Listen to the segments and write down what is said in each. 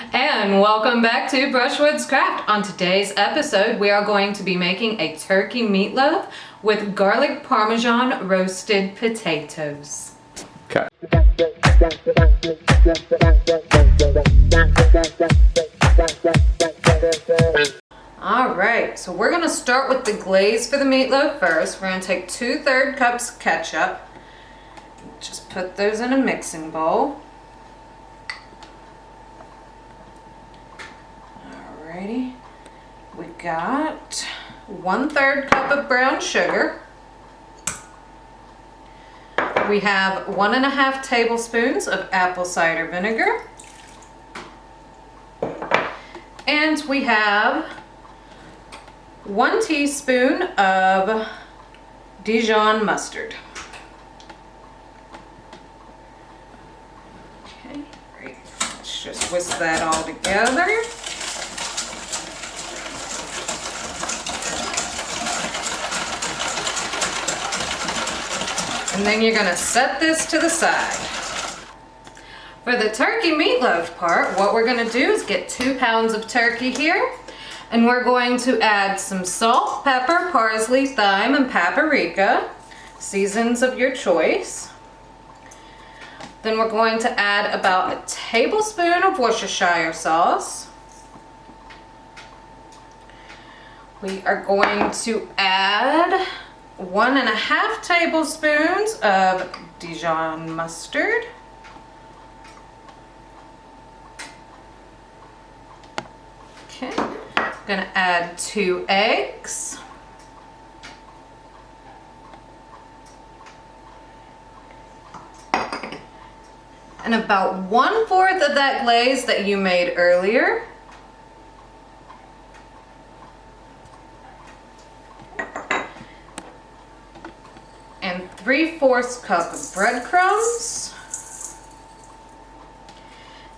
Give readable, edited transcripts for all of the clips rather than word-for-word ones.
And welcome back to Brushwood's Craft. On today's episode, we are going to be making a turkey meatloaf with garlic parmesan roasted potatoes. Okay. Alright, so we're going to start with the glaze for the meatloaf first. We're going to take 2/3 cups ketchup. Just put those in a mixing bowl. Alrighty. We got 1/3 cup of brown sugar. We have 1.5 tablespoons of apple cider vinegar. And we have 1 teaspoon of Dijon mustard. Okay, great. Let's just whisk that all together. And then you're gonna set this to the side. For the turkey meatloaf part, what we're gonna do is get 2 pounds of turkey here. And we're going to add some salt, pepper, parsley, thyme, and paprika. Seasons of your choice. Then we're going to add about 1 tablespoon of Worcestershire sauce. We are going to add 1.5 tablespoons of Dijon mustard. Okay, I'm gonna add 2 eggs. And about 1/4 of that glaze that you made earlier. And 3/4 cup of breadcrumbs.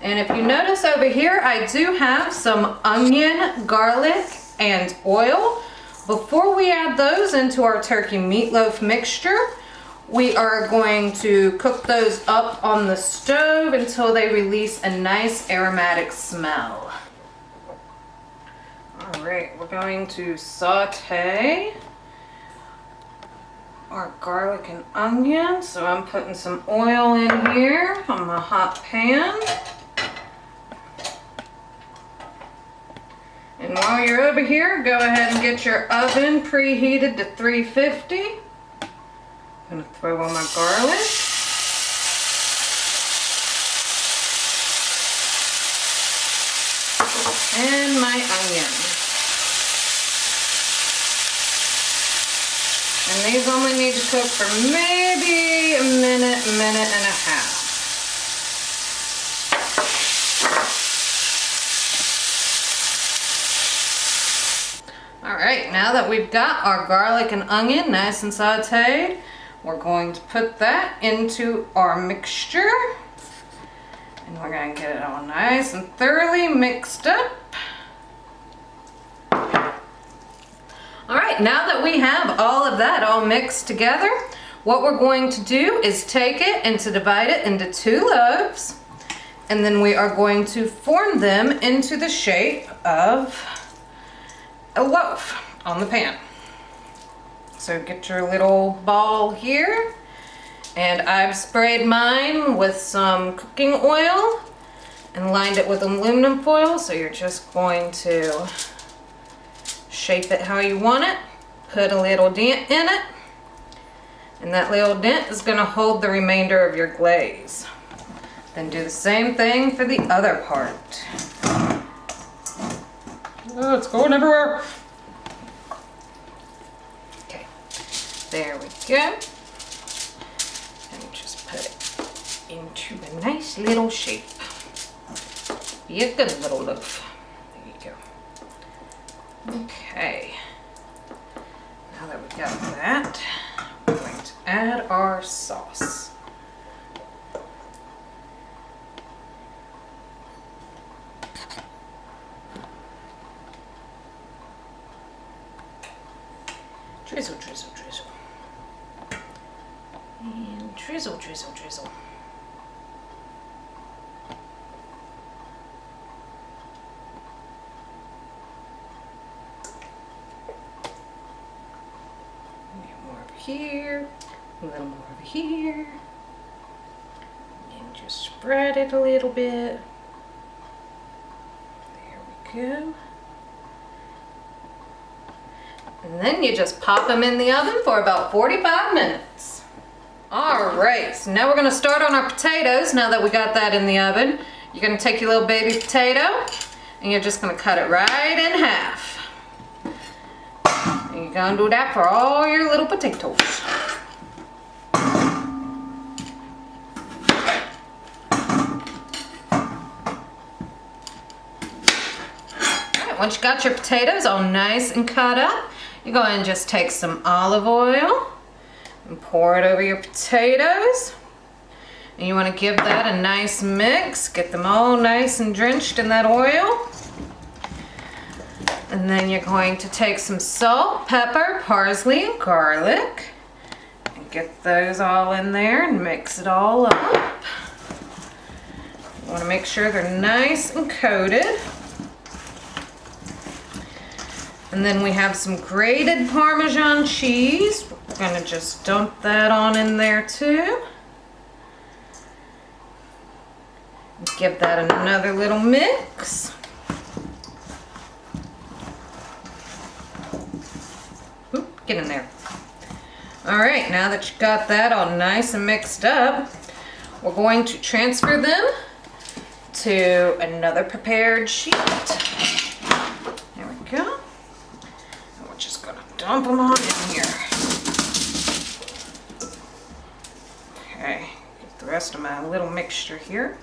And if you notice over here, I do have some onion, garlic, and oil. Before we add those into our turkey meatloaf mixture, we are going to cook those up on the stove until they release a nice aromatic smell. All right, we're going to saute our garlic and onion. So I'm putting some oil in here on my hot pan. And while you're over here, go ahead and get your oven preheated to 350. I'm gonna throw on my garlic. And my onion. And these only need to cook for maybe a minute and a half. Alright, now that we've got our garlic and onion nice and sauteed, we're going to put that into our mixture. And we're going to get it all nice and thoroughly mixed up. Alright, now that we have all of that all mixed together, what we're going to do is take it and to divide it into 2 loaves. And then we are going to form them into the shape of a loaf on the pan. So get your little ball here, and I've sprayed mine with some cooking oil and lined it with aluminum foil. So you're just going to shape it how you want it, put a little dent in it, and that little dent is going to hold the remainder of your glaze. Then do the same thing for the other part. Oh, it's going everywhere. Okay, there we go. And just put it into a nice little shape. Be a good little loaf. There you go. Okay. Now that we've got that, we're going to add our sauce. Drizzle, drizzle, drizzle. And drizzle, drizzle, drizzle. here, a little more over here. And just spread it a little bit. There we go. And then you just pop them in the oven for about 45 minutes. All right, so now we're gonna start on our potatoes. Now that we got that in the oven, you're gonna take your little baby potato and you're just gonna cut it right in half. And you're gonna do that for all your little potatoes. Alright, once you got your potatoes all nice and cut up, you go ahead and just take some olive oil and pour it over your potatoes. And you want to give that a nice mix, get them all nice and drenched in that oil. And then you're going to take some salt, pepper, parsley, and garlic. And get those all in there and mix it all up. You want to make sure they're nice and coated. And then we have some grated Parmesan cheese. We're going to just dump that on in there too. Give that another little mix. Oop, get in there. All right, now that you got that all nice and mixed up, we're going to transfer them to another prepared sheet. There we go. And we're just gonna dump them on in here. Okay, get the rest of my little mixture here.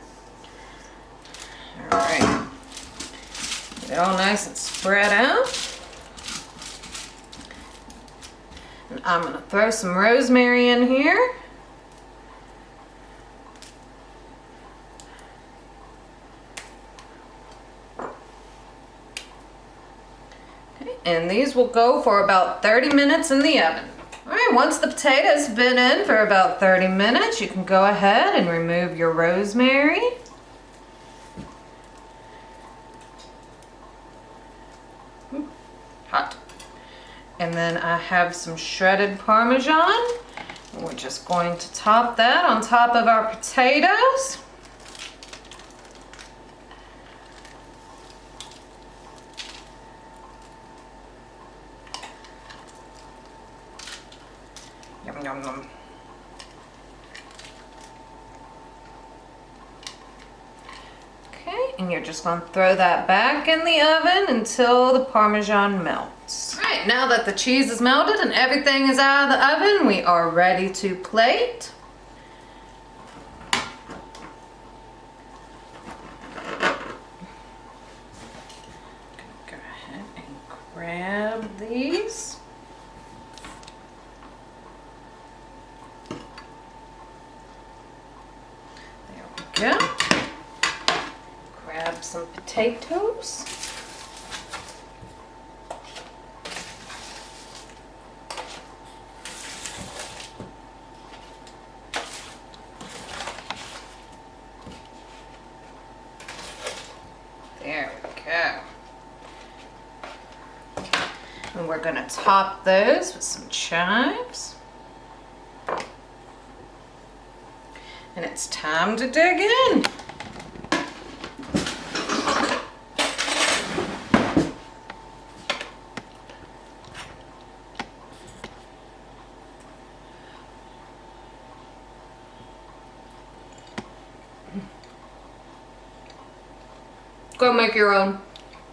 All right, get it all nice and spread out. And I'm gonna throw some rosemary in here. Okay, and these will go for about 30 minutes in the oven. All right, once the potatoes have been in for about 30 minutes, you can go ahead and remove your rosemary. Hot. And then I have some shredded Parmesan. And we're just going to top that on top of our potatoes. Yum, yum, yum. Okay, and you're just going to throw that back in the oven until the Parmesan melts. All right, now that the cheese is melted and everything is out of the oven, we are ready to plate. Go ahead and grab these. There we go. Grab some potatoes. There we go. And we're going to top those with some chives. And it's time to dig in. Go make your own.